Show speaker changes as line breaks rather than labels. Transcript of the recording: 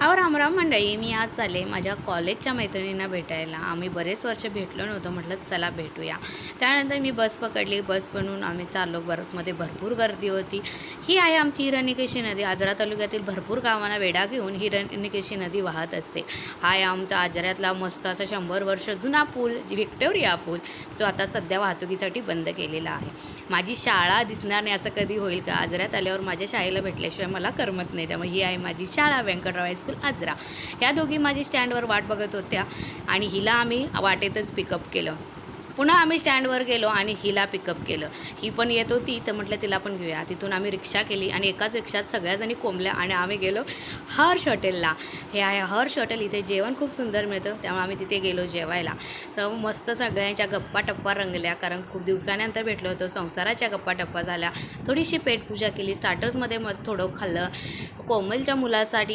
अहो रामराम मंडळी, मी आज चालले माझ्या कॉलेजच्या मैत्रिणींना भेटायला. आम्ही बरेच वर्ष भेटलो नव्हतो, म्हटलं चला भेटूया. त्यानंतर मी बस पकडली. बस बनवून आम्ही चाललो. बसमध्ये भरपूर गर्दी होती. ही आहे आमची हिरण्यकेशी नदी. आजरा तालुक्यातील भरपूर गावांना वेढा घेऊन हिरण्यकेशी नदी वाहत असते. हा आहे आमचा आजऱ्यातला मस्त असा 100 वर्ष जुना पूल, व्हिक्टोरिया पूल, जो आता सध्या वाहतुकीसाठी बंद केलेला आहे. माझी शाळा दिसणार नाही असं कधी होईल का? आजऱ्यात आल्यावर माझ्या शाळेला भेटल्याशिवाय मला करमत नाही. त्यामुळे ही आहे माझी शाळा, व्यंकटराव हायस्कूल आजरा. ह्या दोघी माझी स्टँडवर वाट बघत होत्या आणि हिला आम्ही वाटेतच पिकअप केलं. पुन्हा आम्ही स्टँडवर गेलो आणि हिला पिकअप केलं. ही पण येत होती, तर म्हटलं तिला पण घेऊया. तिथून आम्ही रिक्षा केली आणि एकाच रिक्षात सगळ्याजणी कोंबल्या आणि आम्ही गेलो हर्ष हॉटेलला. हे आहे हर्ष हॉटेल. इथे जेवण खूप सुंदर मिळतं, त्यामुळे आम्ही तिथे गेलो जेवायला. मस्त सगळ्यांच्या गप्पा टप्पा रंगल्या, कारण खूप दिवसानंतर भेटलो होतो. संसाराच्या गप्पा टप्पा झाल्या. थोडीशी पेटपूजा केली. स्टार्टर्समध्ये थोडं खाल्लं. कोमलच्या मुलासाठी